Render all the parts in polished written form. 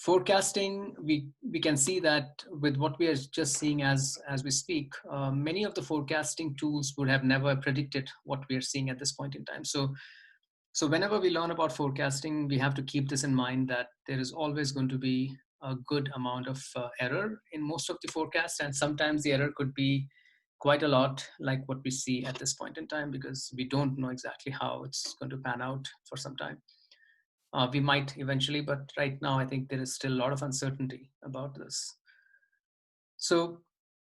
Forecasting, we can see that with what we are just seeing as we speak, many of the forecasting tools would have never predicted what we are seeing at this point in time. So whenever we learn about forecasting, we have to keep this in mind, that there is always going to be a good amount of error in most of the forecasts, and sometimes the error could be quite a lot, like what we see at this point in time, because we don't know exactly how it's going to pan out for some time. We might eventually, but right now I think there is still a lot of uncertainty about this. So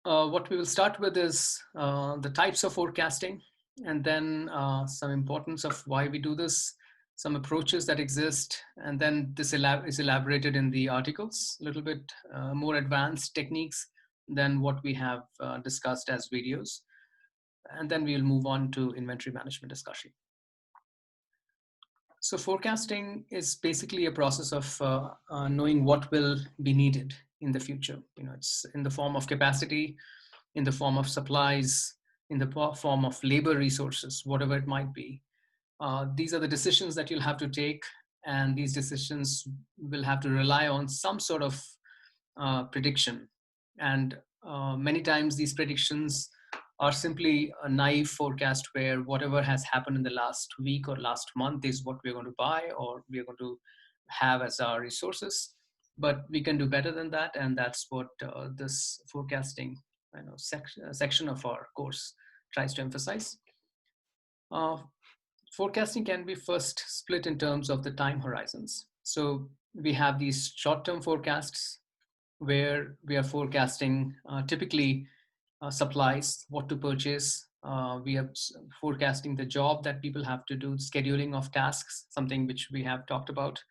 what we will start with is the types of forecasting, and then some importance of why we do this, some approaches that exist, and then this is elaborated in the articles, a little bit more advanced techniques than what we have discussed as videos. And then we'll move on to inventory management discussion. So forecasting is basically a process of knowing what will be needed in the future. It's in the form of capacity, in the form of supplies, in the form of labor resources, whatever it might be. These are the decisions that you'll have to take, and these decisions will have to rely on some sort of prediction. And many times these predictions are simply a naive forecast where whatever has happened in the last week or last month is what we're going to buy or we're going to have as our resources. But we can do better than that, and that's what this forecasting section of our course tries to emphasize. Forecasting can be first split in terms of the time horizons. So we have these short-term forecasts where we are forecasting typically supplies, what to purchase. We are forecasting the job that people have to do, scheduling of tasks, something which we have talked about.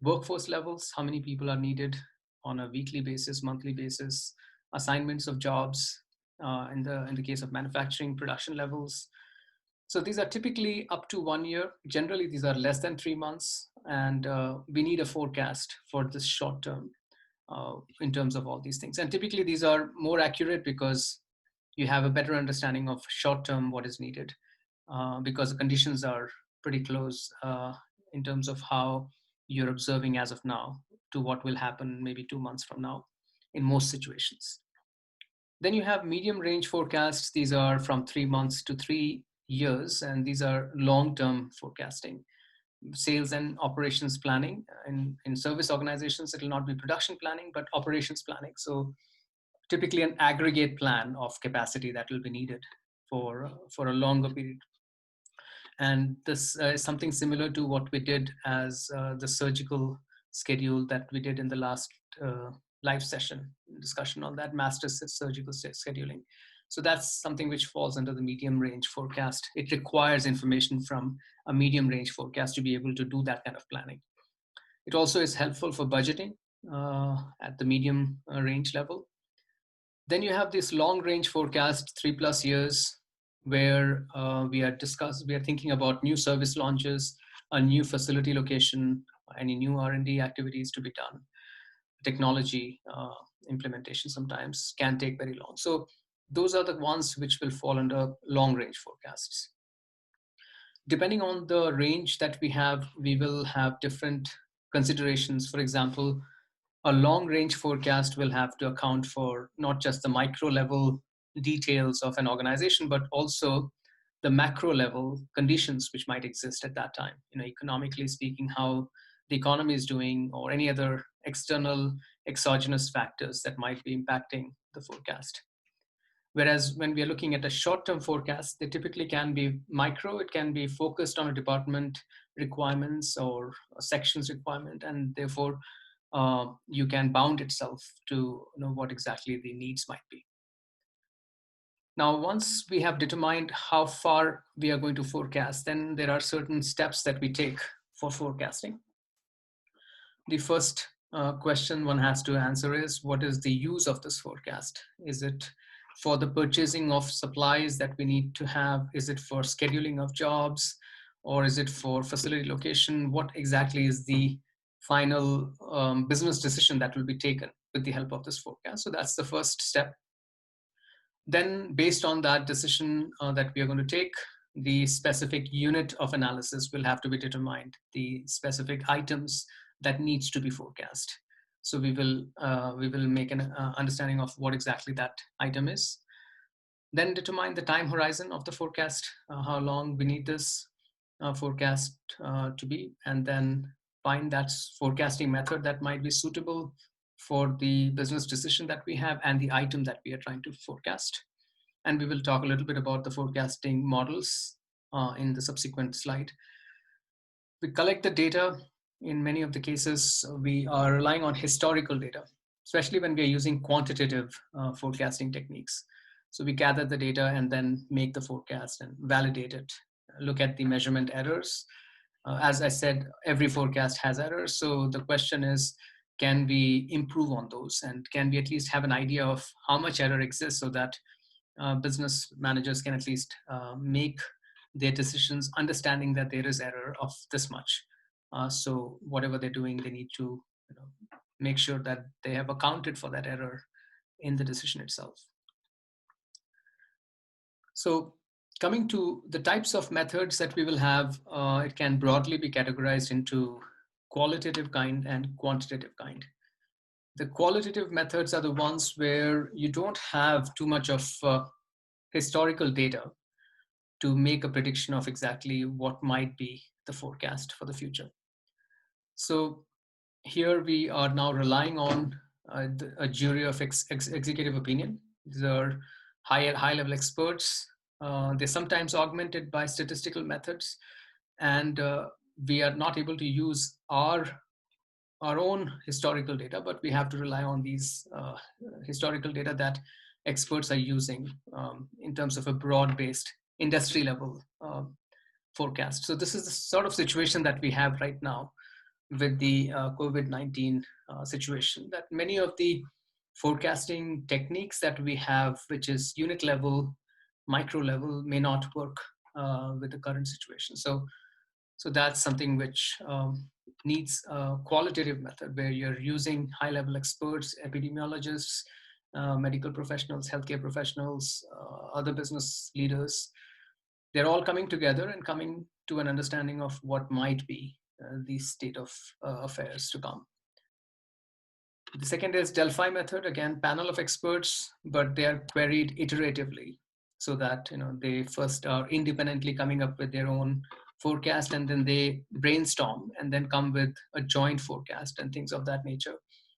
Workforce levels, how many people are needed on a weekly basis, monthly basis, assignments of jobs, in the case of manufacturing, production levels. So these are typically up to 1 year. Generally, these are less than 3 months, and we need a forecast for this short term in terms of all these things. And typically, these are more accurate because you have a better understanding of short term what is needed, because the conditions are pretty close in terms of how you're observing as of now to what will happen maybe 2 months from now in most situations. Then you have medium range forecasts. These are from 3 months to 3 years, and these are long-term forecasting. Sales and operations planning. In service organizations, it will not be production planning, but operations planning. So typically an aggregate plan of capacity that will be needed for a longer period. And this is something similar to what we did as the surgical schedule that we did in the last live session discussion on that master surgical scheduling. So that's something which falls under the medium range forecast. It requires information from a medium range forecast to be able to do that kind of planning. It also is helpful for budgeting at the medium range level. Then you have this long range forecast, 3+ years, where we are thinking about new service launches, a new facility location, any new R&D activities to be done. Technology implementation sometimes can take very long. So those are the ones which will fall under long range forecasts. Depending on the range that we have, we will have different considerations. For example, a long range forecast will have to account for not just the micro level details of an organization, but also the macro level conditions which might exist at that time. Economically speaking, how the economy is doing, or any other external exogenous factors that might be impacting the forecast. Whereas when we are looking at a short-term forecast, they typically can be micro. It can be focused on a department requirements or a section's requirement, and therefore you can bound itself to what exactly the needs might be. Now, once we have determined how far we are going to forecast, then there are certain steps that we take for forecasting. The first question one has to answer is, what is the use of this forecast? Is it for the purchasing of supplies that we need to have? Is it for scheduling of jobs? Or is it for facility location? What exactly is the final business decision that will be taken with the help of this forecast? So that's the first step. Then based on that decision that we are going to take, the specific unit of analysis will have to be determined. The specific items that needs to be forecast. So we will make an understanding of what exactly that item is. Then determine the time horizon of the forecast, how long we need this forecast to be, and then find that forecasting method that might be suitable for the business decision that we have and the item that we are trying to forecast. And we will talk a little bit about the forecasting models in the subsequent slide. We collect the data. In many of the cases, we are relying on historical data, especially when we are using quantitative forecasting techniques. So we gather the data and then make the forecast and validate it, look at the measurement errors. As I said, every forecast has errors. So the question is, can we improve on those? And can we at least have an idea of how much error exists so that business managers can at least make their decisions understanding that there is error of this much. So whatever they're doing, they need to make sure that they have accounted for that error in the decision itself. So coming to the types of methods that we will have, it can broadly be categorized into qualitative kind and quantitative kind. The qualitative methods are the ones where you don't have too much of historical data to make a prediction of exactly what might be the forecast for the future. So here we are now relying on a jury of executive opinion. These are high-level experts. They're sometimes augmented by statistical methods, and we are not able to use our own historical data, but we have to rely on these historical data that experts are using in terms of a broad-based industry level forecast. So this is the sort of situation that we have right now with the COVID-19 situation, that many of the forecasting techniques that we have, which is unit level, micro level, may not work with the current situation. So that's something which needs a qualitative method where you're using high-level experts, epidemiologists, medical professionals, healthcare professionals, other business leaders. They're all coming together and coming to an understanding of what might be the state of affairs to come. The second is Delphi method, again, panel of experts, but they are queried iteratively so that they first are independently coming up with their own forecast, and then they brainstorm and then come with a joint forecast and things of that nature.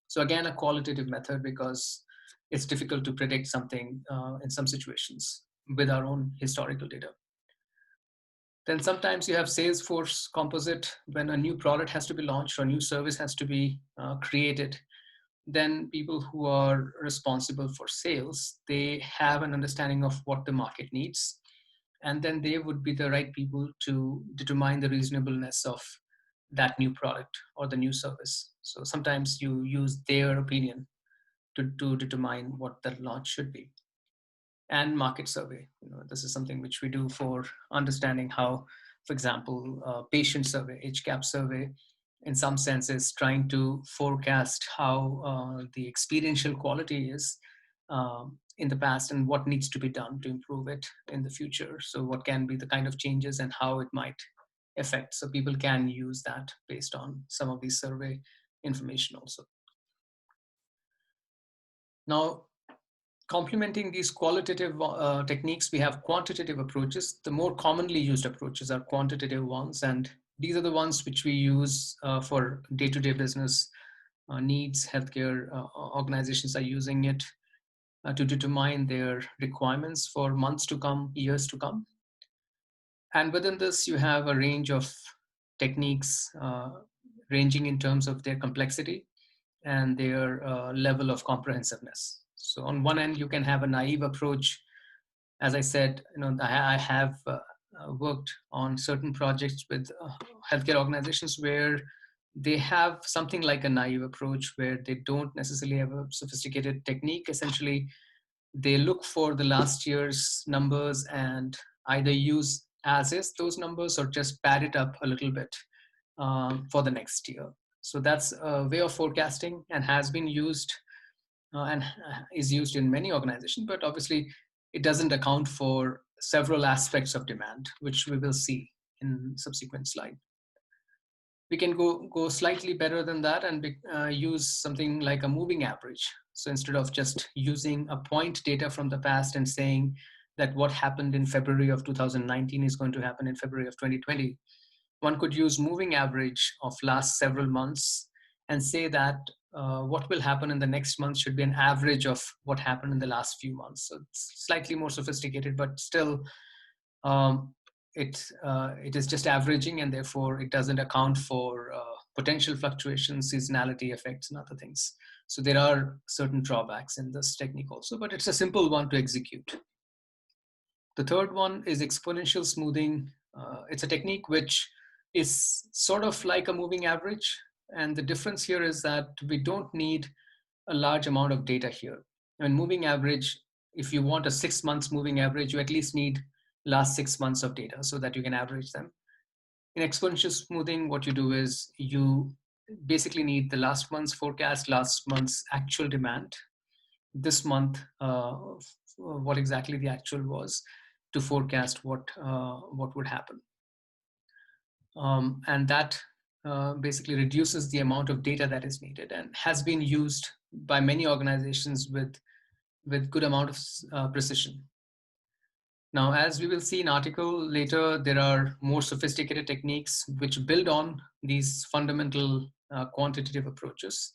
So again, a qualitative method, because it's difficult to predict something in some situations with our own historical data. Then sometimes you have Salesforce composite. When a new product has to be launched or a new service has to be created, then people who are responsible for sales, they have an understanding of what the market needs. And then they would be the right people to determine the reasonableness of that new product or the new service. So sometimes you use their opinion to determine what the launch should be. And market survey. This is something which we do for understanding how, for example, patient survey, HCAP survey, in some sense is trying to forecast how the experiential quality is in the past and what needs to be done to improve it in the future. So what can be the kind of changes and how it might affect. So people can use that based on some of these survey information also. Now, complementing these qualitative techniques, we have quantitative approaches. The more commonly used approaches are quantitative ones, and these are the ones which we use for day-to-day business needs. Healthcare organizations are using it to determine their requirements for months to come, years to come. And within this, you have a range of techniques ranging in terms of their complexity and their level of comprehensiveness. So on one end, you can have a naive approach. As I said, I have worked on certain projects with healthcare organizations where they have something like a naive approach where they don't necessarily have a sophisticated technique. Essentially, they look for the last year's numbers and either use as is those numbers or just pad it up a little bit for the next year. So that's a way of forecasting and has been used and is used in many organizations, but obviously it doesn't account for several aspects of demand, which we will see in subsequent slide. We can go slightly better than that and use something like a moving average. So instead of just using a point data from the past and saying that what happened in February of 2019 is going to happen in February of 2020, one could use moving average of last several months and say that what will happen in the next month should be an average of what happened in the last few months. So it's slightly more sophisticated, but still um, it is just averaging, and therefore it doesn't account for potential fluctuations, seasonality effects, and other things. So there are certain drawbacks in this technique also, but it's a simple one to execute. The third one is exponential smoothing. It's a technique which is sort of like a moving average. And the difference here is that we don't need a large amount of data here. And moving average, if you want a 6 months moving average, you at least need last 6 months of data so that you can average them. In exponential smoothing, what you do is you basically need the last month's forecast, last month's actual demand, this month, what exactly the actual was, to forecast what would happen, and that basically reduces the amount of data that is needed and has been used by many organizations with good amount of precision. Now, as we will see in article later, there are more sophisticated techniques which build on these fundamental quantitative approaches.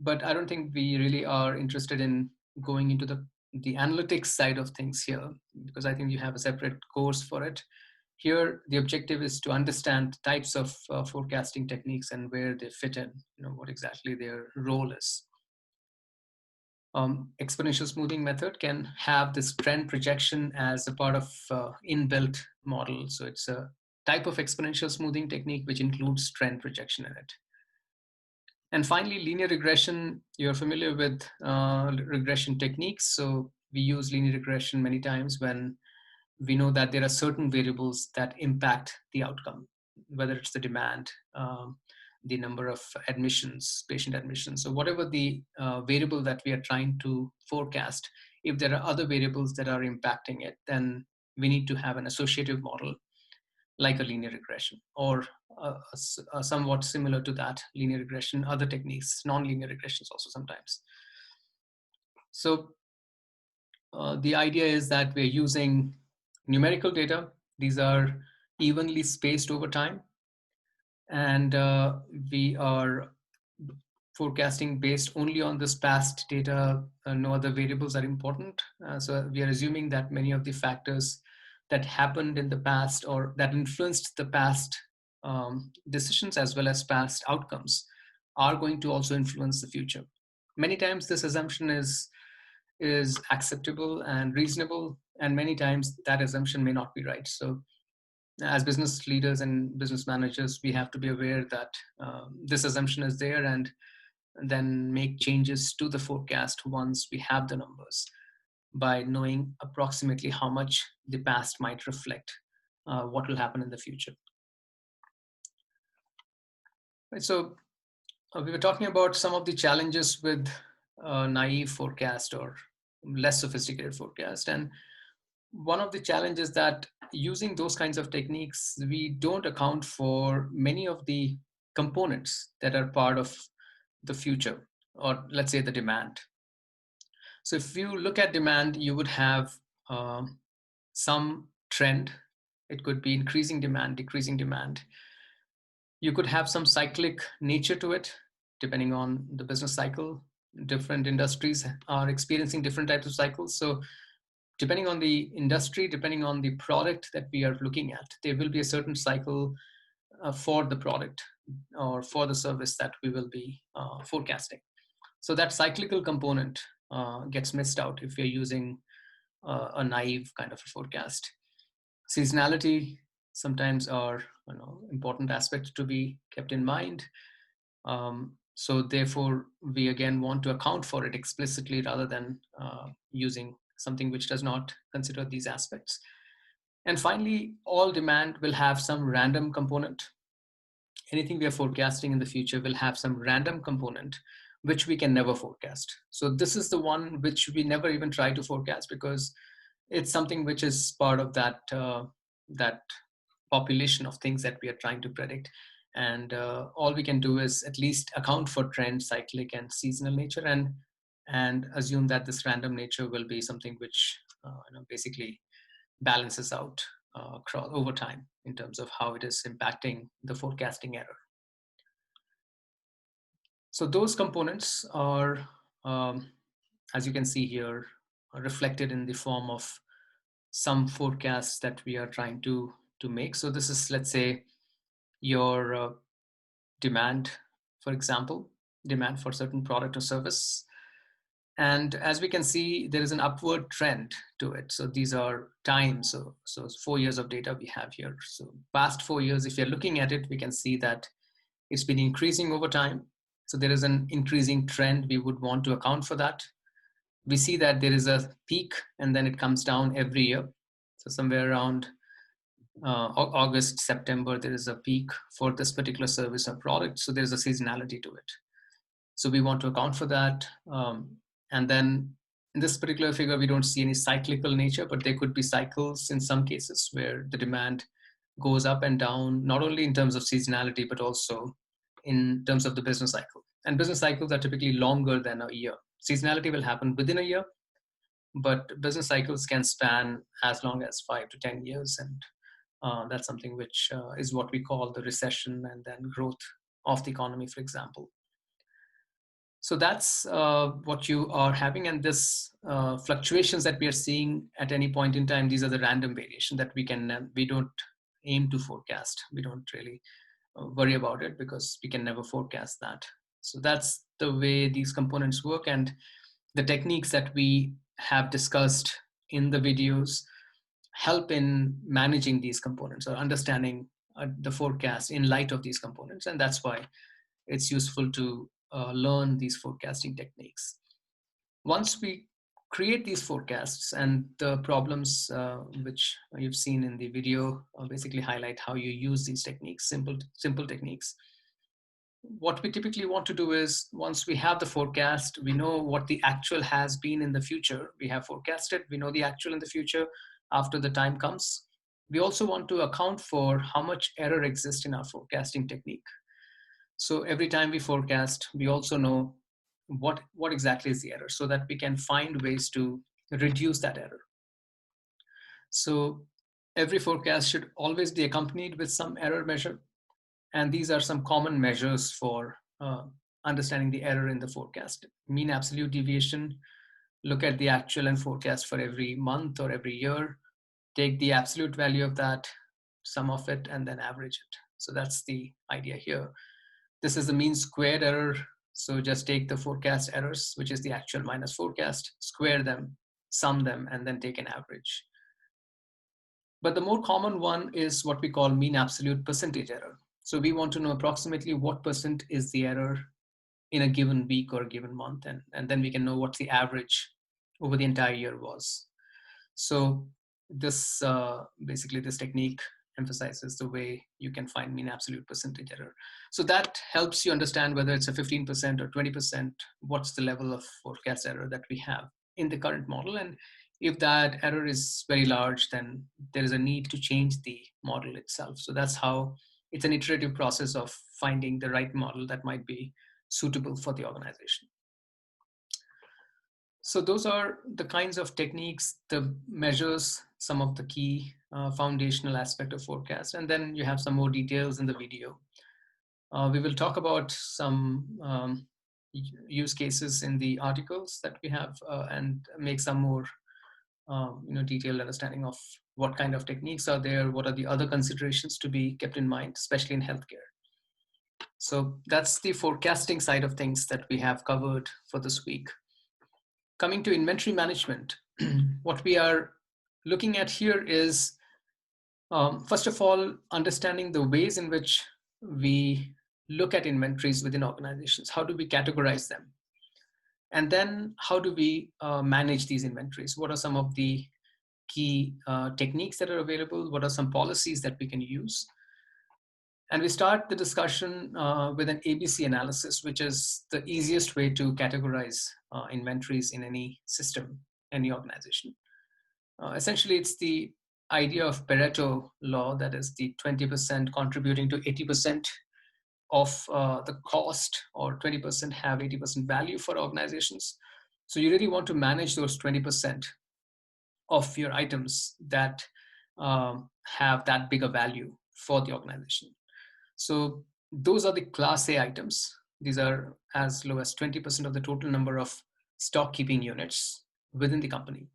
But I don't think we really are interested in going into the analytics side of things here, because I think you have a separate course for it. Here, the objective is to understand types of forecasting techniques and where they fit in, what exactly their role is. Exponential smoothing method can have this trend projection as a part of inbuilt model. So it's a type of exponential smoothing technique which includes trend projection in it. And finally, linear regression. You're familiar with regression techniques. So we use linear regression many times when we know that there are certain variables that impact the outcome, whether it's the demand, the number of admissions, patient admissions. So whatever the variable that we are trying to forecast, if there are other variables that are impacting it, then we need to have an associative model like a linear regression, or somewhat similar to that linear regression, other techniques, non-linear regressions also sometimes. So the idea is that we're using numerical data. These are evenly spaced over time, and we are forecasting based only on this past data. No other variables are important. So we are assuming that many of the factors that happened in the past or that influenced the past decisions as well as past outcomes are going to also influence the future. Many times this assumption is acceptable and reasonable, and many times that assumption may not be right. So as business leaders and business managers, we have to be aware that this assumption is there, and then make changes to the forecast once we have the numbers, by knowing approximately how much the past might reflect what will happen in the future. Right, so we were talking about some of the challenges with naive forecast or less sophisticated forecast. And one of the challenges that using those kinds of techniques, we don't account for many of the components that are part of the future, or let's say the demand. So if you look at demand, you would have some trend. It could be increasing demand, decreasing demand. You could have some cyclic nature to it, depending on the business cycle. Different industries are experiencing different types of cycles. So depending on the industry, depending on the product that we are looking at, there will be a certain cycle for the product or for the service that we will be forecasting. So that cyclical component gets missed out if you're using a naive kind of a forecast. Seasonality sometimes are important aspects to be kept in mind. So therefore, we again want to account for it explicitly rather than using something which does not consider these aspects. And finally, all demand will have some random component. Anything we are forecasting in the future will have some random component which we can never forecast. So this is the one which we never even try to forecast, because it's something which is part of that that population of things that we are trying to predict. And all we can do is at least account for trend, cyclic, and seasonal nature, and assume that this random nature will be something which basically balances out across over time in terms of how it is impacting the forecasting error. So those components are, as you can see here, are reflected in the form of some forecasts that we are trying to make. So this is, let's say, your demand, for example, demand for certain product or service. And as we can see, there is an upward trend to it. So these are times. So 4 years of data we have here. So past 4 years, if you're looking at it, we can see that it's been increasing over time. So there is an increasing trend. We would want to account for that. We see that there is a peak and then it comes down every year. So somewhere around August, September, there is a peak for this particular service or product. So there's a seasonality to it. So we want to account for that. And then in this particular figure, we don't see any cyclical nature, but there could be cycles in some cases where the demand goes up and down, not only in terms of seasonality, but also in terms of the business cycle. And business cycles are typically longer than a year. Seasonality will happen within a year, but business cycles can span as long as 5 to 10 years. And that's something which is what we call the recession and then growth of the economy, for example. So that's what you are having. And this fluctuations that we are seeing at any point in time, these are the random variation that we don't aim to forecast. We don't really worry about it because we can never forecast that. So that's the way these components work. And the techniques that we have discussed in the videos help in managing these components or understanding the forecast in light of these components. And that's why it's useful to learn these forecasting techniques. Once we create these forecasts, and the problems which you've seen in the video basically highlight how you use these techniques, simple techniques. What we typically want to do is, once we have the forecast, we know what the actual has been in the future. We have forecasted, we know the actual in the future after the time comes. We also want to account for how much error exists in our forecasting technique. So every time we forecast, we also know what exactly is the error so that we can find ways to reduce that error. So every forecast should always be accompanied with some error measure. And these are some common measures for understanding the error in the forecast. Mean absolute deviation, look at the actual and forecast for every month or every year, take the absolute value of that, sum of it, and then average it. So that's the idea here. This is the mean squared error. So just take the forecast errors, which is the actual minus forecast, square them, sum them, and then take an average. But the more common one is what we call mean absolute percentage error. So we want to know approximately what percent is the error in a given week or a given month. And then we can know what the average over the entire year was. So this basically this technique emphasizes the way you can find mean absolute percentage error. So that helps you understand whether it's a 15% or 20%, what's the level of forecast error that we have in the current model. And if that error is very large, then there is a need to change the model itself. So that's how it's an iterative process of finding the right model that might be suitable for the organization. So those are the kinds of techniques, the measures, some of the key foundational aspect of forecast. And then you have some more details in the video. We will talk about some use cases in the articles that we have and make some more detailed understanding of what kind of techniques are there, what are the other considerations to be kept in mind, especially in healthcare. So that's the forecasting side of things that we have covered for this week. Coming to inventory management, what we are looking at here is, first of all, understanding the ways in which we look at inventories within organizations. How do we categorize them? And then how do we manage these inventories? What are some of the key techniques that are available? What are some policies that we can use? And we start the discussion with an ABC analysis, which is the easiest way to categorize inventories in any system, any organization. Essentially, it's the idea of Pareto law, that is the 20% contributing to 80% of the cost, or 20% have 80% value for organizations. So you really want to manage those 20% of your items that have that bigger value for the organization. So those are the Class A items. These are as low as 20% of the total number of stock keeping units within the company.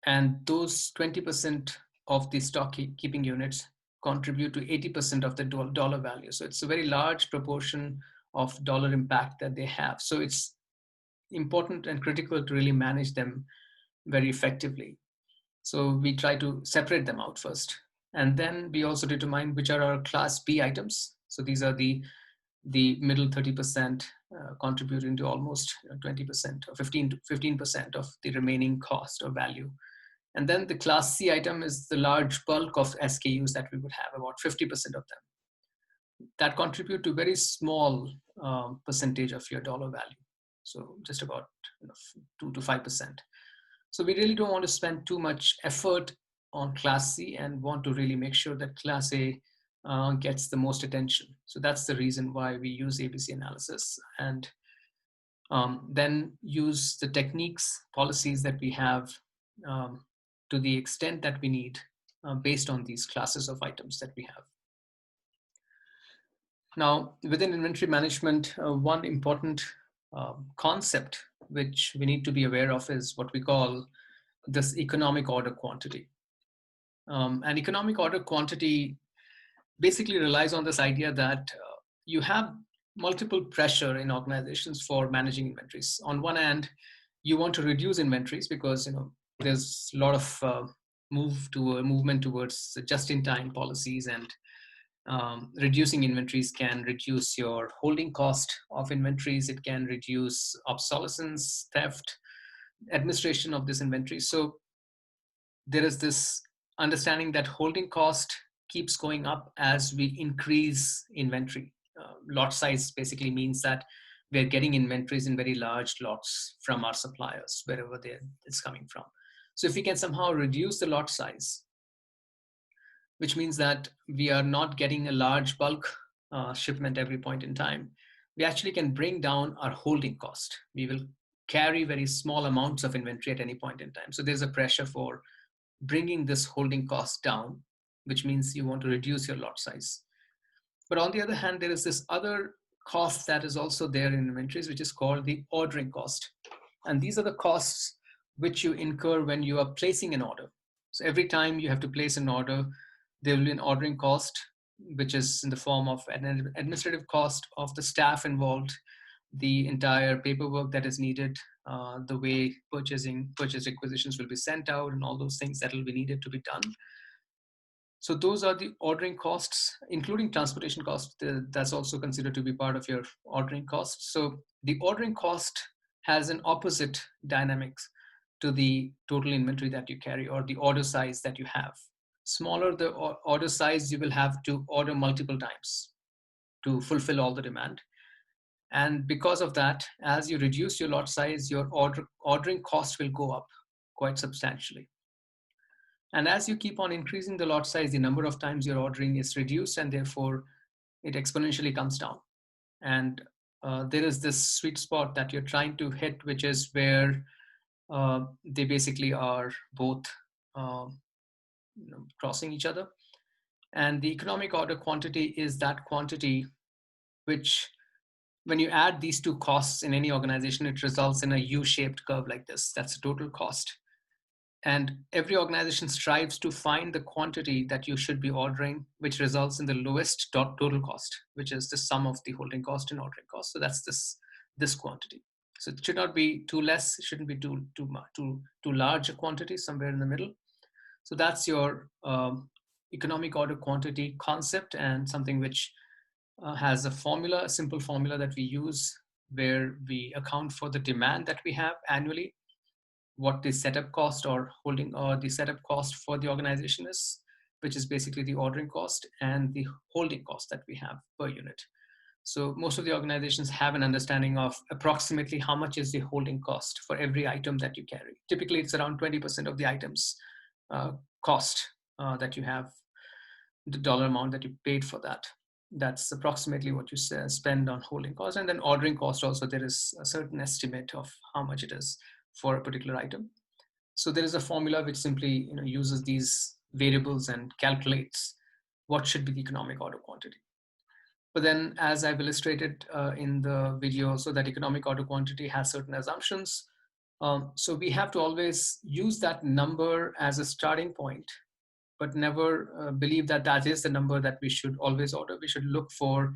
And those 20% of the stock keeping units contribute to 80% of the dollar value. So it's a very large proportion of dollar impact that they have. So it's important and critical to really manage them very effectively. So we try to separate them out first. And then we also determine which are our Class B items. So these are the middle 30% contributing to almost 20% or 15% of the remaining cost or value. And then the Class C item is the large bulk of SKUs that we would have, about 50% of them, that contribute to very small percentage of your dollar value. So just about 2 to 5%. So we really don't want to spend too much effort on Class C and want to really make sure that Class A gets the most attention. So that's the reason why we use ABC analysis, and then use the techniques, policies that we have to the extent that we need based on these classes of items that we have. Now, within inventory management, one important concept which we need to be aware of is what we call this economic order quantity. And economic order quantity basically relies on this idea that you have multiple pressure in organizations for managing inventories. On one hand, you want to reduce inventories because there's a lot of movement towards just-in-time policies, and reducing inventories can reduce your holding cost of inventories. It can reduce obsolescence, theft, administration of this inventory. So there is this understanding that holding cost keeps going up as we increase inventory. Lot size basically means that we're getting inventories in very large lots from our suppliers, wherever it's coming from. So if we can somehow reduce the lot size, which means that we are not getting a large bulk shipment every point in time, we actually can bring down our holding cost. We will carry very small amounts of inventory at any point in time. So there's a pressure for bringing this holding cost down, which means you want to reduce your lot size. But on the other hand, there is this other cost that is also there in inventories, which is called the ordering cost. And these are the costs which you incur when you are placing an order. So every time you have to place an order, there will be an ordering cost, which is in the form of an administrative cost of the staff involved, the entire paperwork that is needed, the way purchase requisitions will be sent out, and all those things that will be needed to be done. So those are the ordering costs, including transportation costs. That's also considered to be part of your ordering costs. So the ordering cost has an opposite dynamics to the total inventory that you carry, or the order size that you have. Smaller the order size, you will have to order multiple times to fulfill all the demand. And because of that, as you reduce your lot size, your ordering cost will go up quite substantially. And as you keep on increasing the lot size, the number of times you're ordering is reduced, and therefore it exponentially comes down. And there is this sweet spot that you're trying to hit, which is where they basically are both crossing each other. And the economic order quantity is that quantity which, when you add these two costs in any organization, it results in a U-shaped curve like this. That's the total cost. And every organization strives to find the quantity that you should be ordering, which results in the lowest total cost, which is the sum of the holding cost and ordering cost. So that's this quantity. So it should not be too less. It shouldn't be too large a quantity, somewhere in the middle. So that's your economic order quantity concept, and something which has a simple formula that we use, where we account for the demand that we have annually, what the setup cost or the setup cost for the organization is, which is basically the ordering cost, and the holding cost that we have per unit. So most of the organizations have an understanding of approximately how much is the holding cost for every item that you carry. Typically, it's around 20% of the item's cost that you have, the dollar amount that you paid for that. That's approximately what you spend on holding cost. And then ordering cost also, there is a certain estimate of how much it is for a particular item. So there is a formula which simply uses these variables and calculates what should be the economic order quantity. But then, as I've illustrated in the video also, that economic order quantity has certain assumptions. So we have to always use that number as a starting point, but never believe that that is the number that we should always order. We should look for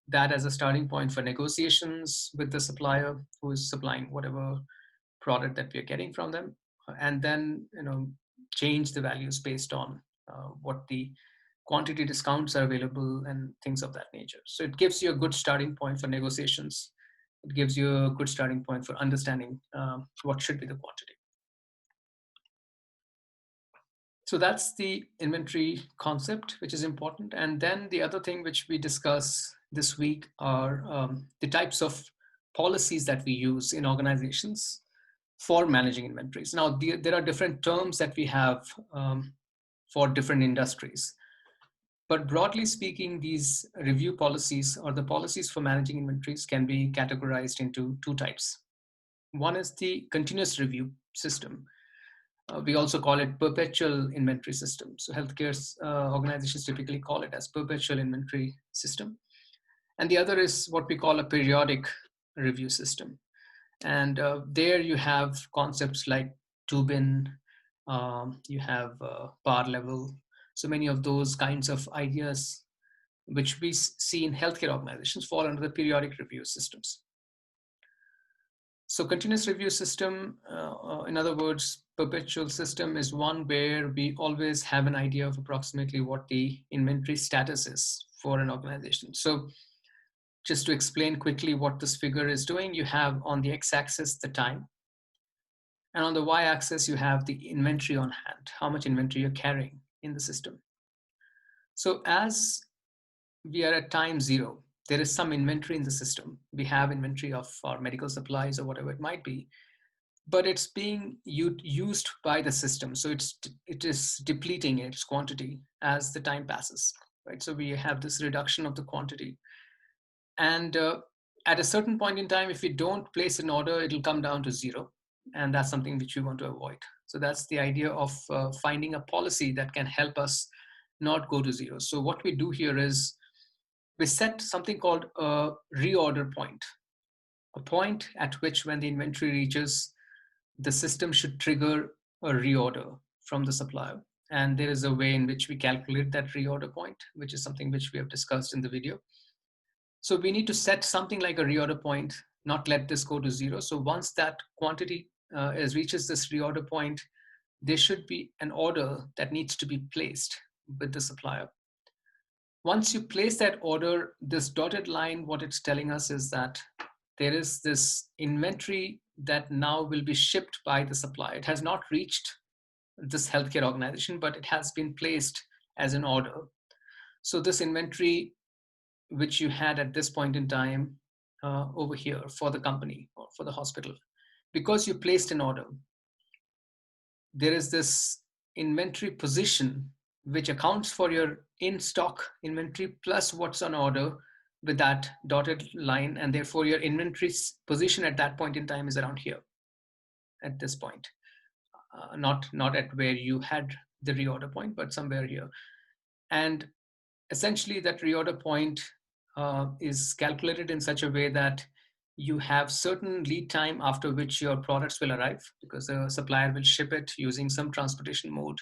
that as a starting point for negotiations with the supplier who is supplying whatever product that we are getting from them, and then change the values based on what the quantity discounts are available and things of that nature. So it gives you a good starting point for negotiations. It gives you a good starting point for understanding what should be the quantity. So that's the inventory concept, which is important. And then the other thing which we discuss this week are the types of policies that we use in organizations for managing inventories. Now, there are different terms that we have for different industries. But broadly speaking, these review policies or the policies for managing inventories can be categorized into two types. One is the continuous review system. We also call it perpetual inventory system. So healthcare organizations typically call it as perpetual inventory system. And the other is what we call a periodic review system. And there you have concepts like two-bin, you have par level. So many of those kinds of ideas which we see in healthcare organizations fall under the periodic review systems. So continuous review system, in other words, perpetual system is one where we always have an idea of approximately what the inventory status is for an organization. So just to explain quickly what this figure is doing, you have on the x-axis the time, and on the y-axis you have the inventory on hand, how much inventory you're carrying in the system. So as we are at time zero, there is some inventory in the system. We have inventory of our medical supplies or whatever it might be, but it's being used by the system. So it is depleting its quantity as the time passes, right? So we have this reduction of the quantity. And at a certain point in time, if we don't place an order, it'll come down to zero. And that's something which we want to avoid. So that's the idea of finding a policy that can help us not go to zero. So what we do here is we set something called a reorder point, a point at which when the inventory reaches, the system should trigger a reorder from the supplier. And there is a way in which we calculate that reorder point, which is something which we have discussed in the video. So we need to set something like a reorder point, not let this go to zero. So once that quantity reaches this reorder point, there should be an order that needs to be placed with the supplier. Once you place that order, this dotted line, what it's telling us is that there is this inventory that now will be shipped by the supplier. It has not reached this healthcare organization, but it has been placed as an order. So this inventory, which you had at this point in time over here for the company or for the hospital, because you placed an order, there is this inventory position which accounts for your in-stock inventory plus what's on order with that dotted line, and therefore your inventory position at that point in time is around here at this point, not at where you had the reorder point, but somewhere here. And essentially that reorder point is calculated in such a way that you have certain lead time after which your products will arrive, because the supplier will ship it using some transportation mode.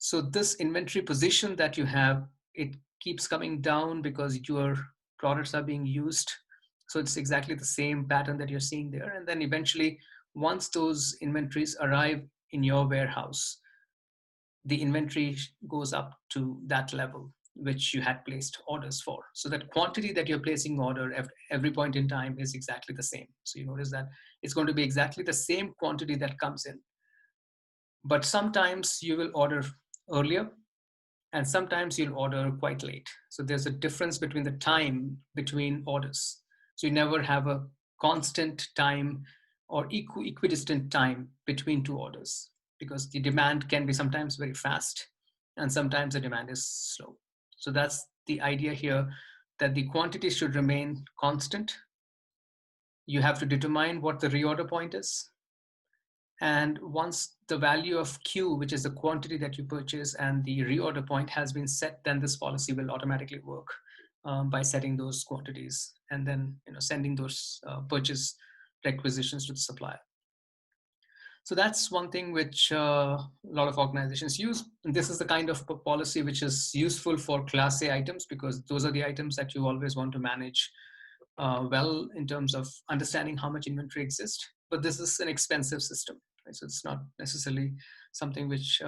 So this inventory position that you have, it keeps coming down because your products are being used. So it's exactly the same pattern that you're seeing there. And then eventually, once those inventories arrive in your warehouse, the inventory goes up to that level which you had placed orders for. So that quantity that you're placing order at every point in time is exactly the same. So you notice that it's going to be exactly the same quantity that comes in. But sometimes you will order earlier and sometimes you'll order quite late. So there's a difference between the time between orders. So you never have a constant time or equidistant time between two orders, because the demand can be sometimes very fast and sometimes the demand is slow. So that's the idea here. that the quantity should remain constant. You have to determine what the reorder point is. And once the value of Q, which is the quantity that you purchase, and the reorder point has been set, then this policy will automatically work by setting those quantities and then sending those purchase requisitions to the supplier. So that's one thing which a lot of organizations use. And this is the kind of policy which is useful for Class A items, because those are the items that you always want to manage well in terms of understanding how much inventory exists. But this is an expensive system, right? So it's not necessarily something which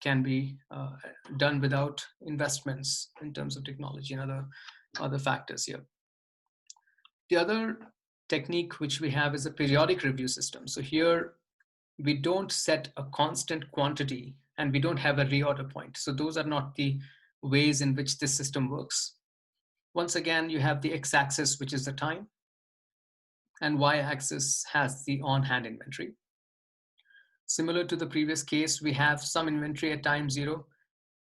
can be done without investments in terms of technology and other factors here. The other technique which we have is a periodic review system. So here we don't set a constant quantity and we don't have a reorder point. So those are not the ways in which this system works. Once again, you have the x-axis, which is the time, and y-axis has the on-hand inventory. Similar to the previous case, we have some inventory at time 0,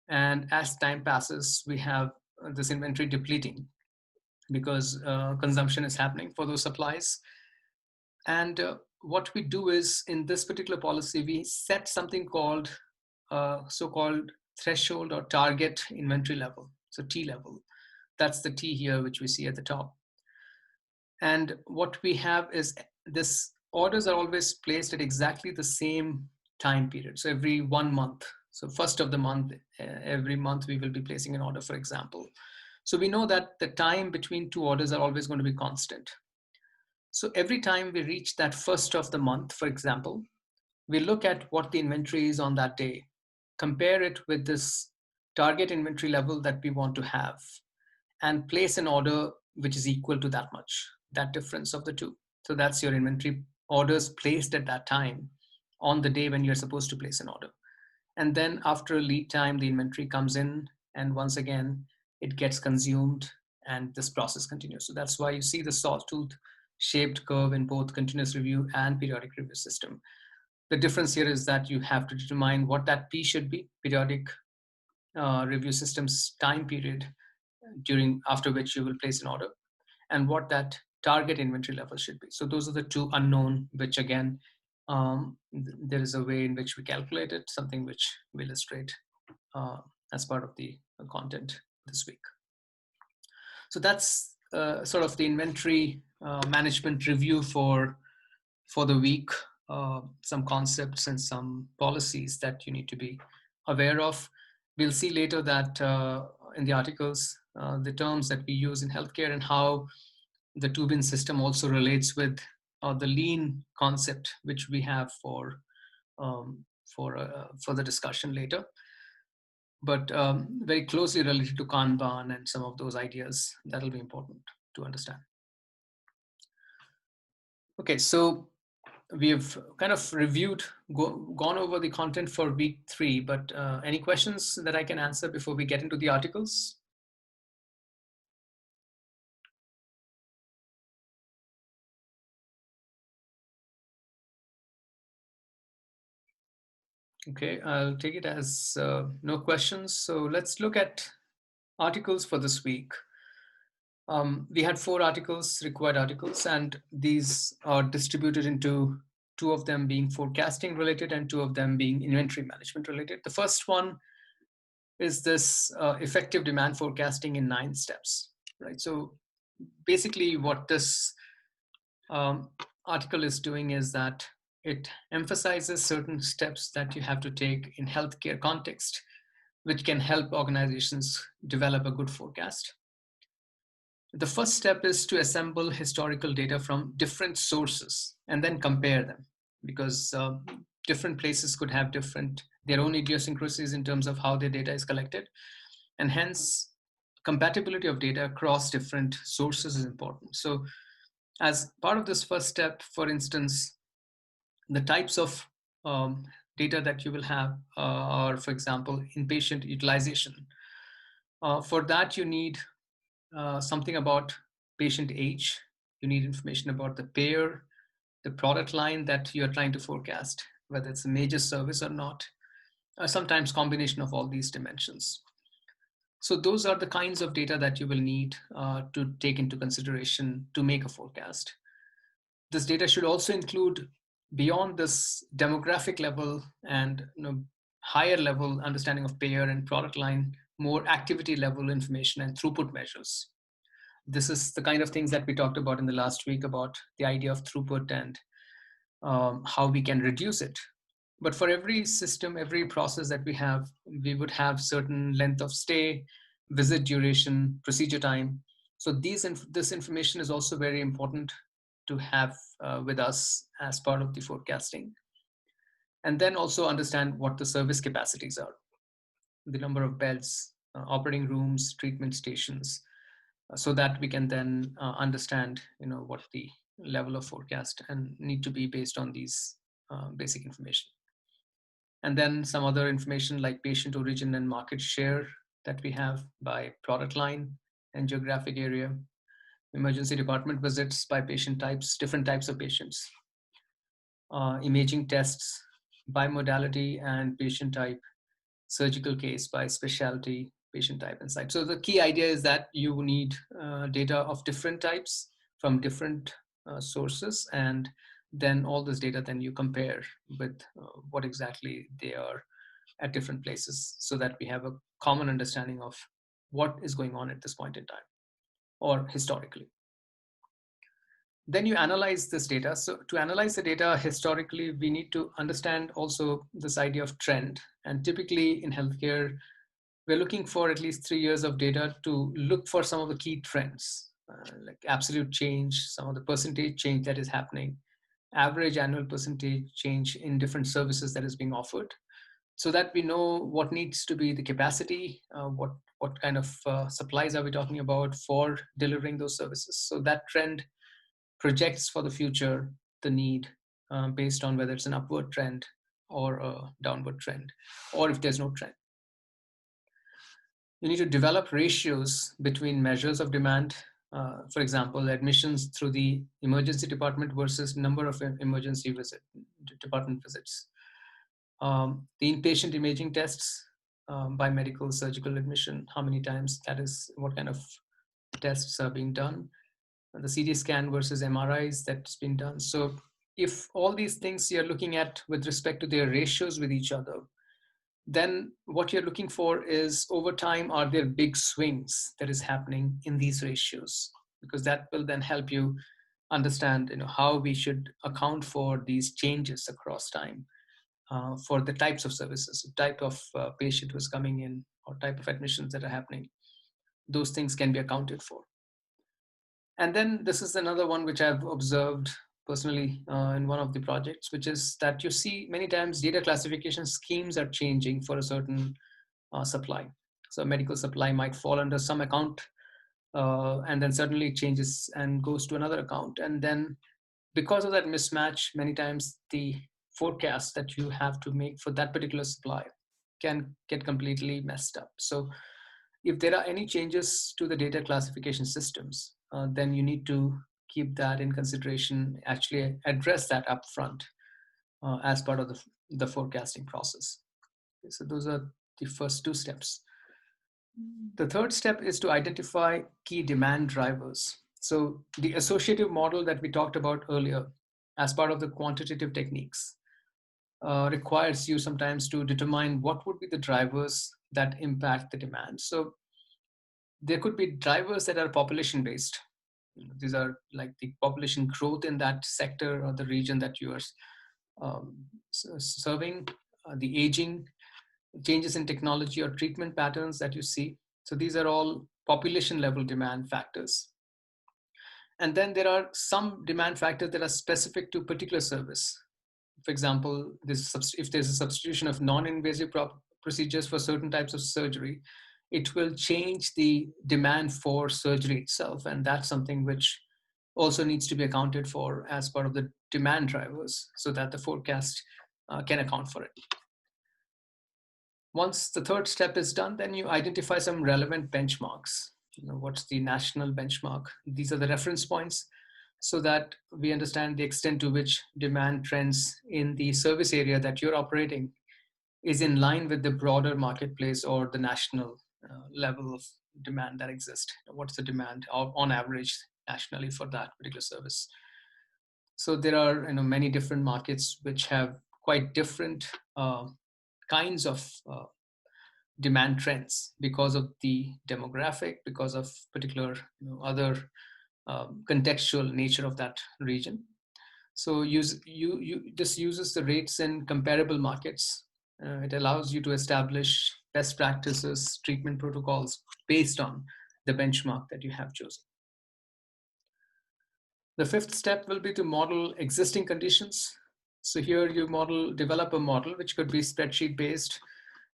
and as time passes, we have this inventory depleting because consumption is happening for those supplies. And what we do is, in this particular policy, we set something called so-called threshold or target inventory level, so T level. That's the T here, which we see at the top. And what we have is this orders are always placed at exactly the same time period. So every 1 month, so first of the month, every month we will be placing an order, for example. So we know that the time between two orders are always going to be constant. So every time we reach that first of the month, for example, we look at what the inventory is on that day, compare it with this target inventory level that we want to have, and place an order which is equal to that much, that difference of the two. So that's your inventory orders placed at that time on the day when you're supposed to place an order. And then after a lead time, the inventory comes in, and once again, it gets consumed, and this process continues. So that's why you see the sawtooth shaped curve in both continuous review and periodic review system. The difference here is that you have to determine what that P should be, periodic review system's time period after which you will place an order, and what that target inventory level should be. So those are the two unknown, which again, there is a way in which we calculate it, something which we illustrate as part of the content this week. So that's sort of the inventory management review for the week, some concepts and some policies that you need to be aware of. We'll see later that in the articles, the terms that we use in healthcare and how the two-bin system also relates with the lean concept, which we have for the discussion later, but very closely related to Kanban and some of those ideas. That'll be important to understand. Okay, so we've kind of reviewed, gone over the content for week 3, but any questions that I can answer before we get into the articles? Okay, I'll take it as no questions. So let's look at articles for this week. We had 4 articles, required articles, and these are distributed into 2 of them being forecasting related and 2 of them being inventory management related. The first one is this effective demand forecasting in 9 steps, right? So basically what this article is doing is that it emphasizes certain steps that you have to take in healthcare context, which can help organizations develop a good forecast. The first step is to assemble historical data from different sources and then compare them, because different places could have their own idiosyncrasies in terms of how their data is collected. And hence, compatibility of data across different sources is important. So as part of this first step, for instance, the types of data that you will have are, for example, inpatient utilization. For that, you need something about patient age. You need information about the payer, the product line that you're trying to forecast, whether it's a major service or not. Sometimes combination of all these dimensions. So those are the kinds of data that you will need to take into consideration to make a forecast. This data should also include, beyond this demographic level and higher level understanding of payer and product line, more activity level information and throughput measures. This is the kind of things that we talked about in the last week about the idea of throughput and how we can reduce it. But for every system, every process that we have, we would have certain length of stay, visit duration, procedure time. So this information is also very important to have with us as part of the forecasting. And then also understand what the service capacities are, the number of beds, operating rooms, treatment stations, so that we can then understand, what the level of forecast and need to be based on these basic information. And then some other information like patient origin and market share that we have by product line and geographic area, emergency department visits by patient types, different types of patients, imaging tests by modality and patient type, surgical case by specialty, patient type and site. So the key idea is that you need data of different types from different sources, and then all this data then you compare with what exactly they are at different places, so that we have a common understanding of what is going on at this point in time or historically. Then you analyze this data. So to analyze the data historically, we need to understand also this idea of trend. And typically in healthcare, we're looking for at least 3 years of data to look for some of the key trends, like absolute change, some of the percentage change that is happening, average annual percentage change in different services that is being offered, so that we know what needs to be the capacity, what kind of supplies are we talking about for delivering those services. So that trend projects for the future the need based on whether it's an upward trend or a downward trend, or if there's no trend. You need to develop ratios between measures of demand. For example, admissions through the emergency department versus number of emergency department visits. The inpatient imaging tests by medical surgical admission, how many times that is, what kind of tests are being done, the CT scan versus MRIs that's been done. So if all these things you're looking at with respect to their ratios with each other, then what you're looking for is, over time, are there big swings that is happening in these ratios? Because that will then help you understand how we should account for these changes across time for the types of services, type of patient who's coming in, or type of admissions that are happening. Those things can be accounted for. And then this is another one which I've observed personally in one of the projects, which is that you see many times data classification schemes are changing for a certain supply. So medical supply might fall under some account, and then suddenly changes and goes to another account. And then because of that mismatch, many times the forecast that you have to make for that particular supply can get completely messed up. So if there are any changes to the data classification systems, then you need to keep that in consideration, actually address that upfront as part of the forecasting process. So those are the first two steps. The third step is to identify key demand drivers. So the associative model that we talked about earlier as part of the quantitative techniques requires you sometimes to determine what would be the drivers that impact the demand. So there could be drivers that are population based. These are like the population growth in that sector or the region that you are serving, the aging, changes in technology or treatment patterns that you see. So these are all population level demand factors. And then there are some demand factors that are specific to particular service. For example, if there's a substitution of non-invasive procedures for certain types of surgery, it will change the demand for surgery itself. And that's something which also needs to be accounted for as part of the demand drivers, so that the forecast can account for it. Once the third step is done, then you identify some relevant benchmarks. What's the national benchmark? These are the reference points, so that we understand the extent to which demand trends in the service area that you're operating is in line with the broader marketplace or the national level of demand that exists. What's the demand on average nationally for that particular service? So there are many different markets which have quite different kinds of demand trends because of the demographic, because of particular other contextual nature of that region. So this uses the rates in comparable markets. It allows you to establish best practices, treatment protocols based on the benchmark that you have chosen. The fifth step will be to model existing conditions. So here you develop a model, which could be spreadsheet based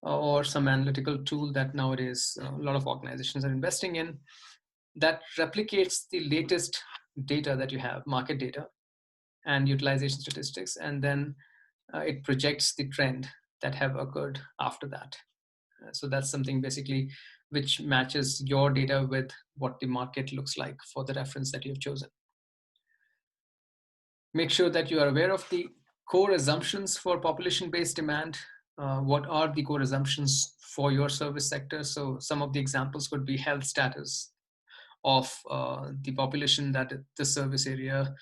or some analytical tool that nowadays a lot of organizations are investing in, that replicates the latest data that you have, market data and utilization statistics, and then it projects the trend that have occurred after that. So that's something basically which matches your data with what the market looks like for the reference that you've chosen. Make sure that you are aware of the core assumptions for population-based demand. What are the core assumptions for your service sector? So some of the examples could be health status of the population that the service area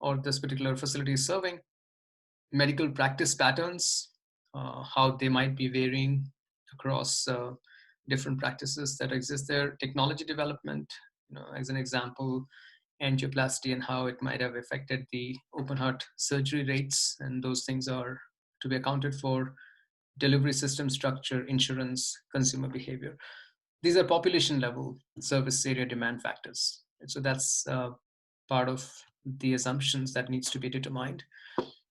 or this particular facility is serving, medical practice patterns, how they might be varying across different practices that exist there, technology development, as an example, angioplasty and how it might have affected the open heart surgery rates, and those things are to be accounted for, delivery system structure, insurance, consumer behavior. These are population level service area demand factors. And so that's part of the assumptions that needs to be determined.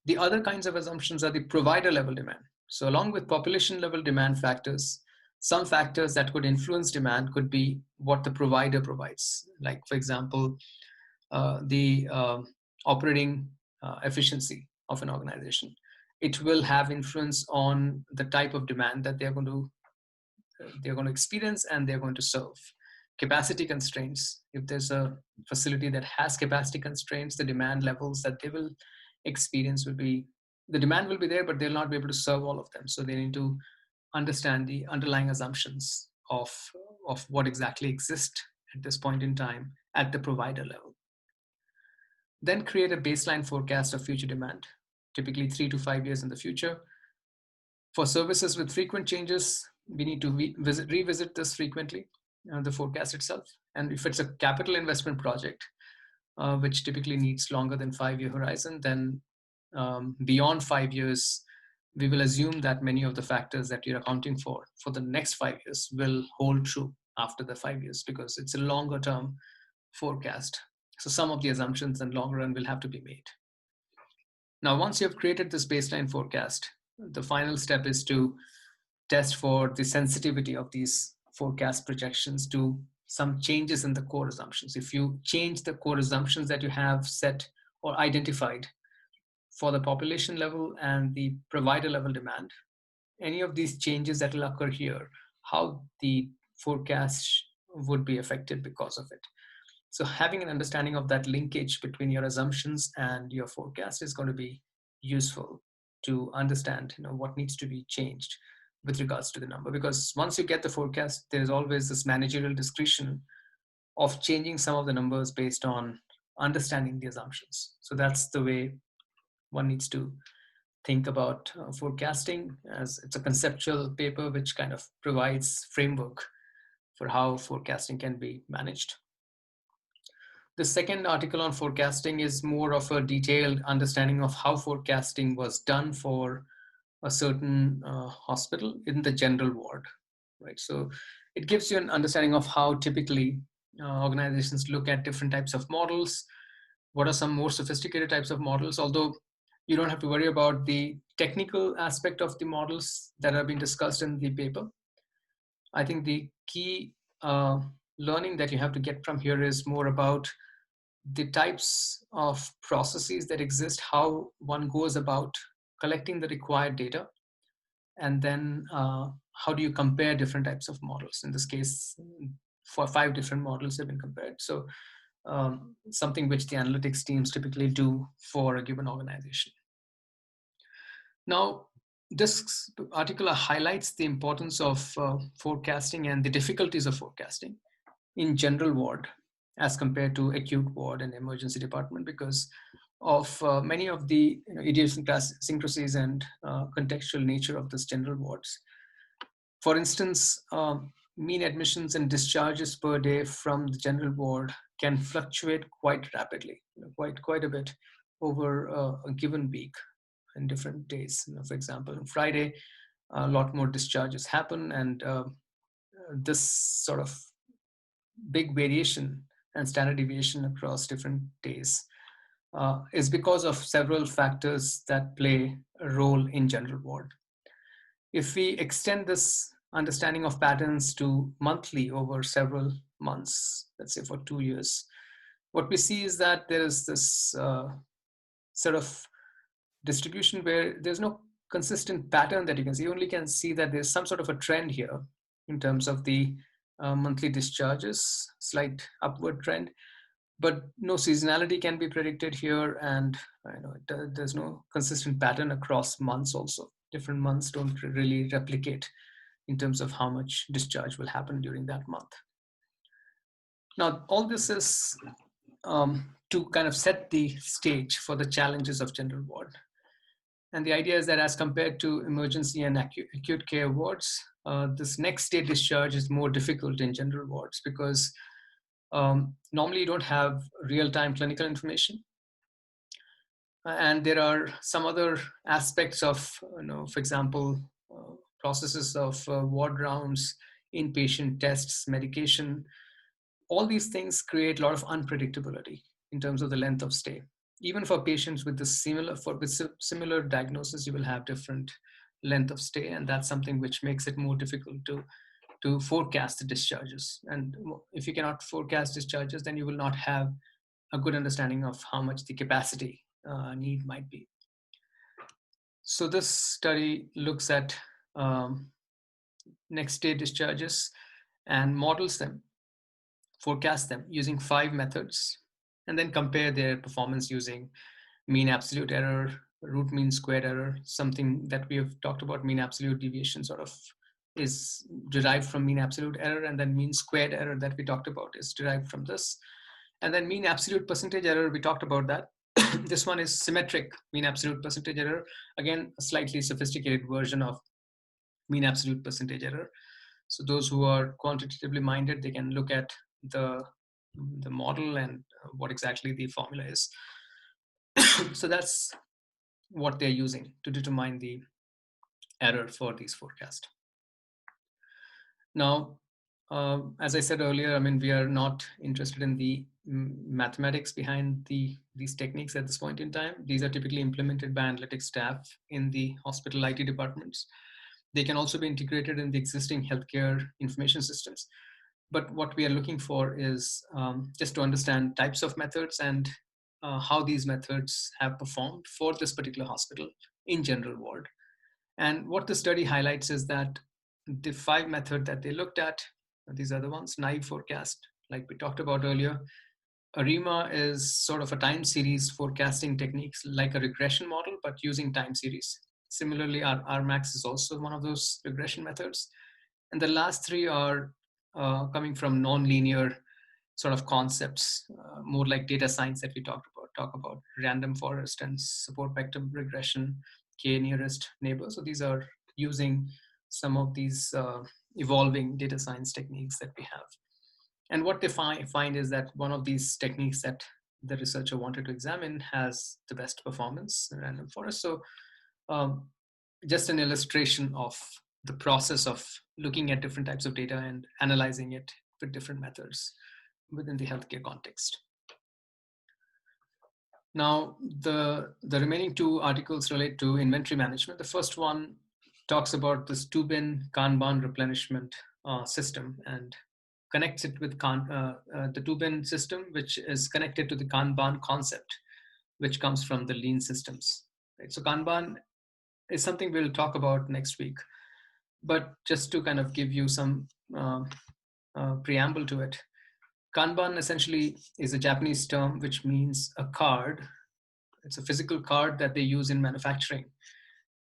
The other kinds of assumptions are the provider level demand. So along with population level demand factors, some factors that could influence demand could be what the provider provides. Like, for example, the operating efficiency of an organization. It will have influence on the type of demand that they're going to experience and they're going to serve. Capacity constraints. If there's a facility that has capacity constraints, the demand levels that they will experience will be, the demand will be there, but they'll not be able to serve all of them. So they need to understand the underlying assumptions of what exactly exists at this point in time at the provider level. Then create a baseline forecast of future demand, typically 3 to 5 years in the future. For services with frequent changes, we need to revisit this frequently, the forecast itself. And if it's a capital investment project, which typically needs longer than 5-year horizon, then beyond 5 years, we will assume that many of the factors that you're accounting for the next 5 years will hold true after the 5 years, because it's a longer term forecast. So some of the assumptions in long run will have to be made. Now, once you have created this baseline forecast, the final step is to test for the sensitivity of these forecast projections to some changes in the core assumptions. If you change the core assumptions that you have set or identified for the population level and the provider level demand, any of these changes that will occur here, how the forecast would be affected because of it. So having an understanding of that linkage between your assumptions and your forecast is going to be useful to understand what needs to be changed with regards to the number. Because once you get the forecast, there's always this managerial discretion of changing some of the numbers based on understanding the assumptions. So that's the way one needs to think about forecasting, as it's a conceptual paper which kind of provides framework for how forecasting can be managed. The second article on forecasting is more of a detailed understanding of how forecasting was done for a certain hospital in the general ward, right? So it gives you an understanding of how typically organizations look at different types of models. What are some more sophisticated types of models? Although you don't have to worry about the technical aspect of the models that are being discussed in the paper. I think the key learning that you have to get from here is more about the types of processes that exist, how one goes about collecting the required data, and then how do you compare different types of models. In this case, for 5 different models have been compared. So something which the analytics teams typically do for a given organization. Now, This article highlights the importance of forecasting and the difficulties of forecasting in general ward as compared to acute ward and emergency department, because of many of the idiosyncrasies and contextual nature of this general wards. For instance, mean admissions and discharges per day from the general ward can fluctuate quite rapidly, quite a bit over a given week in different days. For example, on Friday, a lot more discharges happen, and this sort of big variation and standard deviation across different days is because of several factors that play a role in general ward. If we extend this understanding of patterns to monthly over several months, let's say for 2 years, what we see is that there is this sort of distribution where there's no consistent pattern that you can see. You only can see that there's some sort of a trend here in terms of the monthly discharges, slight upward trend, but no seasonality can be predicted here, and there's no consistent pattern across months also. Different months don't really replicate in terms of how much discharge will happen during that month. Now, all this is to kind of set the stage for the challenges of general ward. And the idea is that as compared to emergency and acute care wards, this next day discharge is more difficult in general wards because normally you don't have real-time clinical information. And there are some other aspects of, for example, processes of ward rounds, inpatient tests, medication. All these things create a lot of unpredictability in terms of the length of stay. Even for patients with similar diagnosis, you will have different length of stay, and that's something which makes it more difficult to forecast the discharges. And if you cannot forecast discharges, then you will not have a good understanding of how much the capacity need might be. So this study looks at next day discharges and models them, forecast them using 5 methods, and then compare their performance using mean absolute error, root mean squared error, something that we have talked about. Mean absolute deviation sort of is derived from mean absolute error, and then mean squared error that we talked about is derived from this. And then mean absolute percentage error, we talked about that. This one is symmetric mean absolute percentage error. Again, a slightly sophisticated version of mean absolute percentage error. So those who are quantitatively minded, they can look at the model and what exactly the formula is. So that's what they're using to determine the error for these forecasts. Now, as I said earlier, I mean, we are not interested in the mathematics behind these techniques at this point in time. These are typically implemented by analytics staff in the hospital IT departments. They can also be integrated in the existing healthcare information systems. But what we are looking for is just to understand types of methods and how these methods have performed for this particular hospital in general ward. And what the study highlights is that the 5 method that they looked at, these are the ones: naive forecast, like we talked about earlier. ARIMA is sort of a time series forecasting techniques, like a regression model, but using time series. Similarly, our RMAX is also one of those regression methods. And the last 3 are coming from non-linear sort of concepts, more like data science that we talk about random forest and support vector regression, k nearest neighbor. So these are using some of these evolving data science techniques that we have. And what they find is that one of these techniques that the researcher wanted to examine has the best performance in random forest. So just an illustration of the process of looking at different types of data and analyzing it with different methods within the healthcare context. Now, the remaining 2 articles relate to inventory management. The first one talks about this 2-bin Kanban replenishment system and connects it with the 2-bin system, which is connected to the Kanban concept, which comes from the lean systems. Right? So Kanban is something we'll talk about next week. But just to kind of give you some preamble to it, Kanban essentially is a Japanese term which means a card. It's a physical card that they use in manufacturing.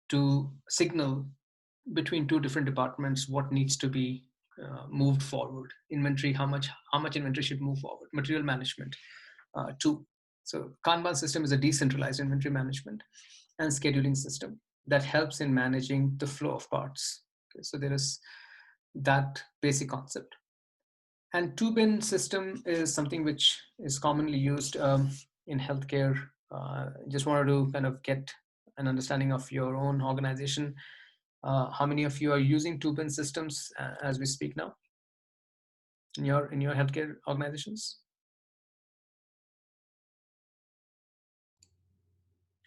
to signal between two different departments what needs to be moved forward. Inventory, how much inventory should move forward. Material management, too. So Kanban system is a decentralized inventory management and scheduling system that helps in managing the flow of parts. Okay, so there is that basic concept. And two-bin system is something which is commonly used in healthcare. Just wanted to kind of get an understanding of your own organization. How many of you are using two-bin systems as we speak now in your healthcare organizations?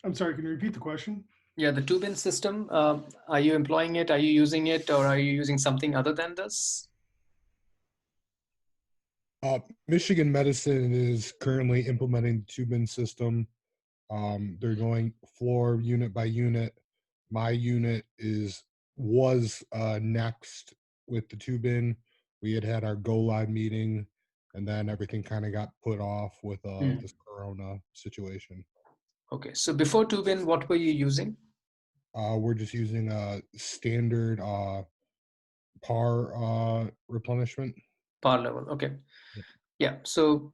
I'm sorry, can you repeat the question? Yeah, the two-bin system. Are you employing it? Are you using it, or are you using something other than this? Michigan Medicine is currently implementing the two-bin system. They're going floor unit by unit. My unit was next with the two-bin. We had our go live meeting, and then everything kind of got put off with this Corona situation. Okay, so before two-bin, what were you using? We're just using a standard par replenishment. Par level. Okay. Yep. Yeah. So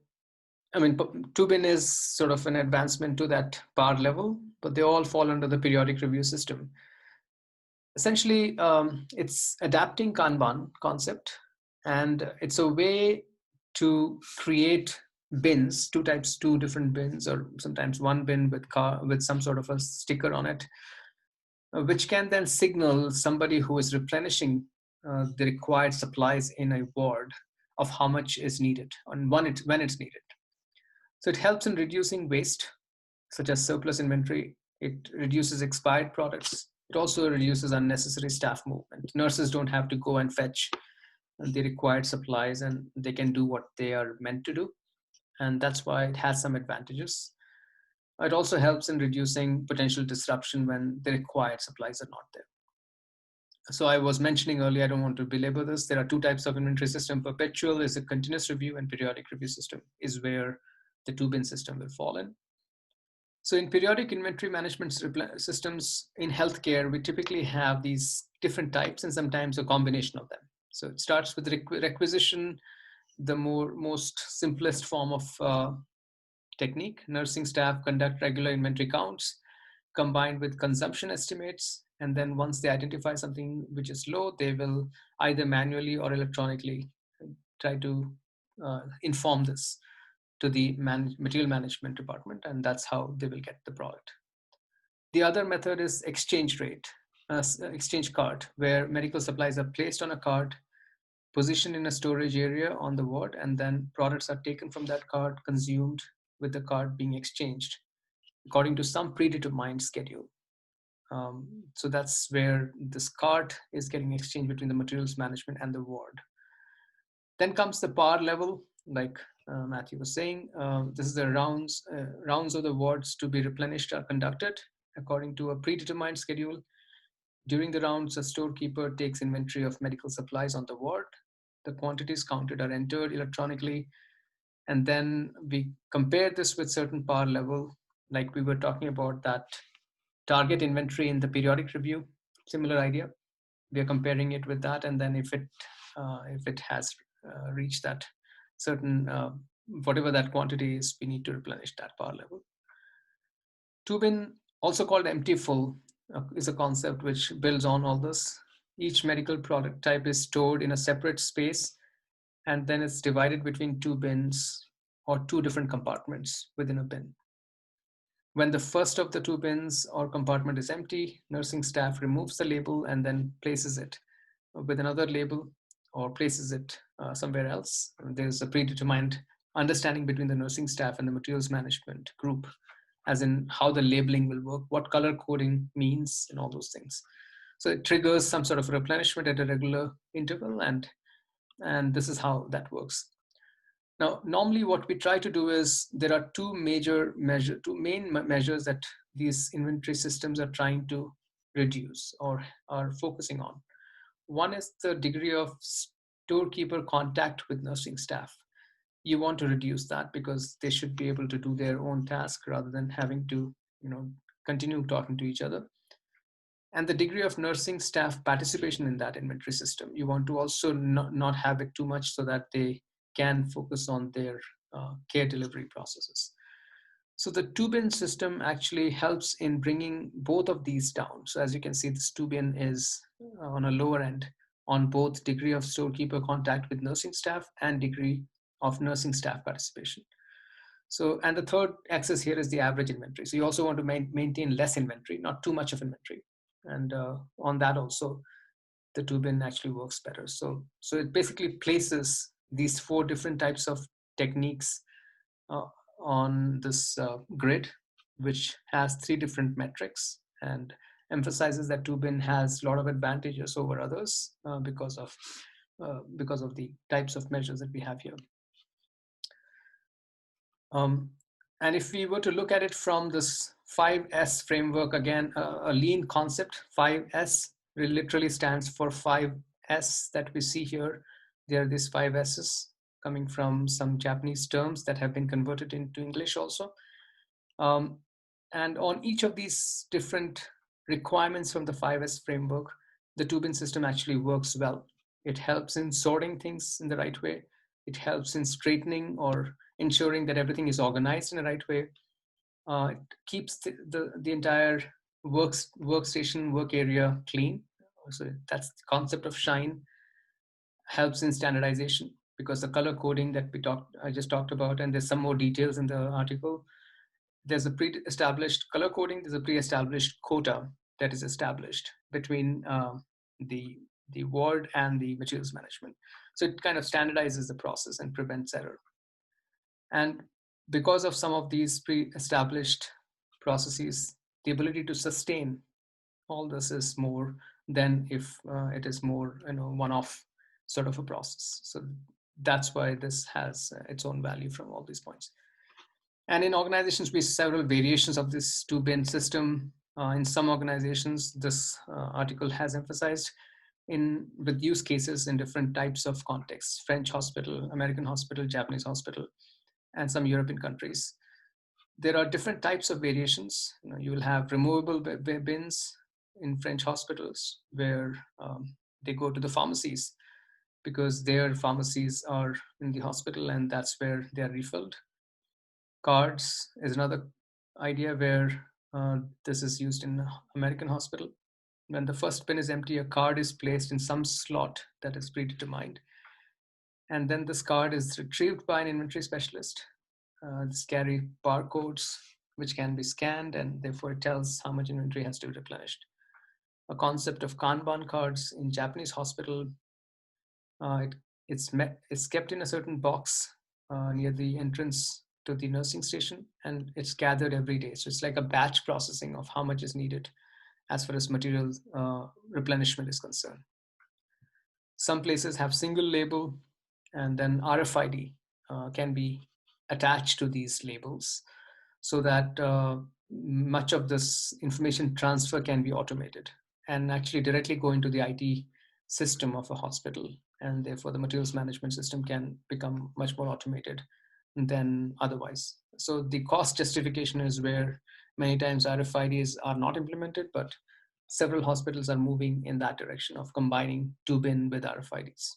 I mean, two-bin is sort of an advancement to that par level, but they all fall under the periodic review system. Essentially, it's adapting Kanban concept, and it's a way to create bins, two different bins, or sometimes one bin with some sort of a sticker on it, which can then signal somebody who is replenishing the required supplies in a ward of how much is needed and when it's needed. So it helps in reducing waste, such as surplus inventory. It reduces expired products. It also reduces unnecessary staff movement. Nurses don't have to go and fetch the required supplies, and they can do what they are meant to do. And that's why it has some advantages. It also helps in reducing potential disruption when the required supplies are not there. So I was mentioning earlier, I don't want to belabor this. There are two types of inventory system. Perpetual is a continuous review, and periodic review system is where the two-bin system will fall in. So in periodic inventory management systems in healthcare, we typically have these different types and sometimes a combination of them. So it starts with requisition, the most simplest form of technique. Nursing staff conduct regular inventory counts combined with consumption estimates. And then once they identify something which is low, they will either manually or electronically try to inform this to the material management department, and that's how they will get the product. The other method is exchange rate, exchange cart, where medical supplies are placed on a cart, positioned in a storage area on the ward, and then products are taken from that cart, consumed, with the cart being exchanged according to some predetermined schedule. So that's where this cart is getting exchanged between the materials management and the ward. Then comes the par level, like Matthew was saying. This is the rounds of the wards to be replenished are conducted according to a predetermined schedule. During the rounds, a storekeeper takes inventory of medical supplies on the ward. The quantities counted are entered electronically, and then we compare this with certain par level, like we were talking about that target inventory in the periodic review. Similar idea. We are comparing it with that, and then if it has reached that certain whatever that quantity is, we need to replenish that par level. Two-bin, also called empty full, is a concept which builds on all this. Each medical product type is stored in a separate space, and then it's divided between two bins or two different compartments within a bin. When the first of the two bins or compartment is empty, nursing staff removes the label and then places it with another label or places it somewhere else. There's a predetermined understanding between the nursing staff and the materials management group, as in how the labeling will work, what color coding means, and all those things. So it triggers some sort of replenishment at a regular interval, and this is how that works. Now, normally what we try to do is there are two main measures that these inventory systems are trying to reduce or are focusing on. One is the degree of storekeeper contact with nursing staff. You want to reduce that because they should be able to do their own task rather than having to, continue talking to each other. and the degree of nursing staff participation in that inventory system. You want to also not have it too much so that they can focus on their care delivery processes. So the two-bin system actually helps in bringing both of these down. So as you can see, this two-bin is on a lower end on both degree of storekeeper contact with nursing staff and degree of nursing staff participation. So, and the third axis here is the average inventory. So you also want to maintain less inventory, not too much of inventory. And on that also, the two-bin actually works better. So it basically places these four different types of techniques uh, on this grid, which has three different metrics, and emphasizes that two-bin has a lot of advantages over others because of the types of measures that we have here. And if we were to look at it from this 5S framework, again, a lean concept, 5S literally stands for 5S that we see here. There are these 5 S's coming from some Japanese terms that have been converted into English also. And on each of these different requirements from the 5S framework, the two-bin system actually works well. It helps in sorting things in the right way. It helps in straightening or ensuring that everything is organized in the right way. It keeps the entire workstation, work area clean. So that's the concept of shine. Helps in standardization because the color coding that I just talked about, and there's some more details in the article. There's a pre-established color coding. There's a pre-established quota that is established between the ward and the materials management. So it kind of standardizes the process and prevents error. And because of some of these pre-established processes, the ability to sustain all this is more than if it is more one-off sort of a process. So that's why this has its own value from all these points. And in organizations, we see several variations of this two-bin system. In some organizations, this article has emphasized with use cases in different types of contexts: French hospital, American hospital, Japanese hospital, and some European countries. There are different types of variations. You will have removable bins in French hospitals where they go to the pharmacies because their pharmacies are in the hospital and that's where they are refilled. Cards is another idea where this is used in American hospital. When the first bin is empty, a card is placed in some slot that is predetermined. And then this card is retrieved by an inventory specialist. This carry barcodes, which can be scanned, and therefore it tells how much inventory has to be replenished. A concept of Kanban cards in Japanese hospital, it's kept in a certain box near the entrance to the nursing station, and it's gathered every day. So it's like a batch processing of how much is needed as far as material replenishment is concerned. Some places have single label, and then RFID can be attached to these labels so that much of this information transfer can be automated and actually directly go into the IT system of a hospital. And therefore, the materials management system can become much more automated than otherwise. So the cost justification is where many times RFIDs are not implemented, but several hospitals are moving in that direction of combining two-bin with RFIDs.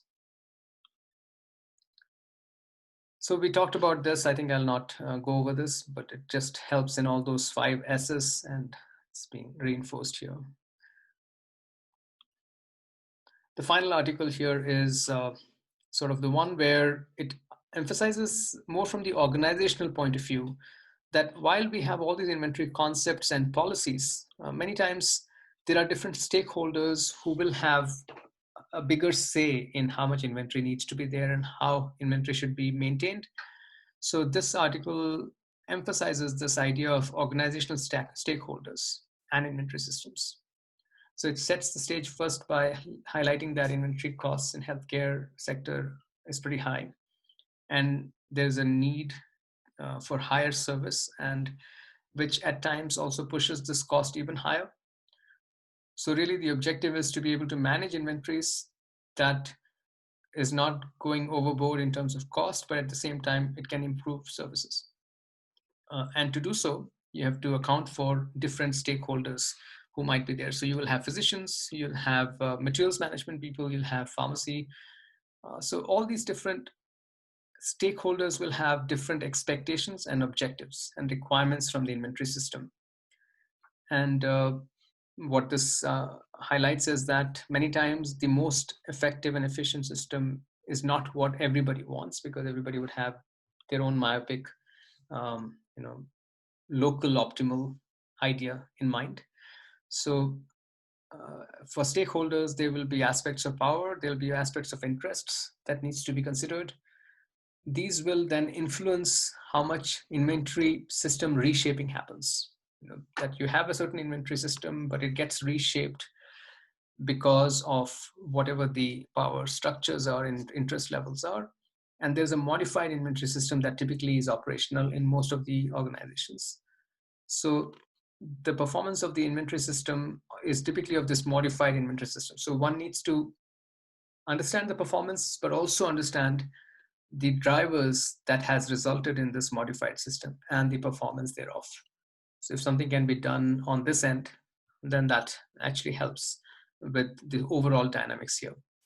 So we talked about this. I think I'll not go over this, but it just helps in all those 5 S's, and it's being reinforced here. The final article here is sort of the one where it emphasizes more from the organizational point of view that while we have all these inventory concepts and policies, many times there are different stakeholders who will have a bigger say in how much inventory needs to be there and how inventory should be maintained. So this article emphasizes this idea of organizational stakeholders and inventory systems. So it sets the stage first by highlighting that inventory costs in healthcare sector is pretty high, and there's a need for higher service, and which at times also pushes this cost even higher. So really the objective is to be able to manage inventories that is not going overboard in terms of cost, but at the same time, it can improve services. And to do so, you have to account for different stakeholders who might be there. So you will have physicians, you'll have materials management people, you'll have pharmacy. So all these different stakeholders will have different expectations and objectives and requirements from the inventory system. And what this highlights is that many times the most effective and efficient system is not what everybody wants, because everybody would have their own myopic, you know, local optimal idea in mind. So for stakeholders, there will be aspects of power, there will be aspects of interests that needs to be considered. These will then influence how much inventory system reshaping happens. You know, that you have a certain inventory system, but it gets reshaped because of whatever the power structures are and interest levels are. And there's a modified inventory system that typically is operational in most of the organizations. So the performance of the inventory system is typically of this modified inventory system. So one needs to understand the performance, but also understand the drivers that has resulted in this modified system and the performance thereof. So if something can be done on this end, then that actually helps with the overall dynamics here.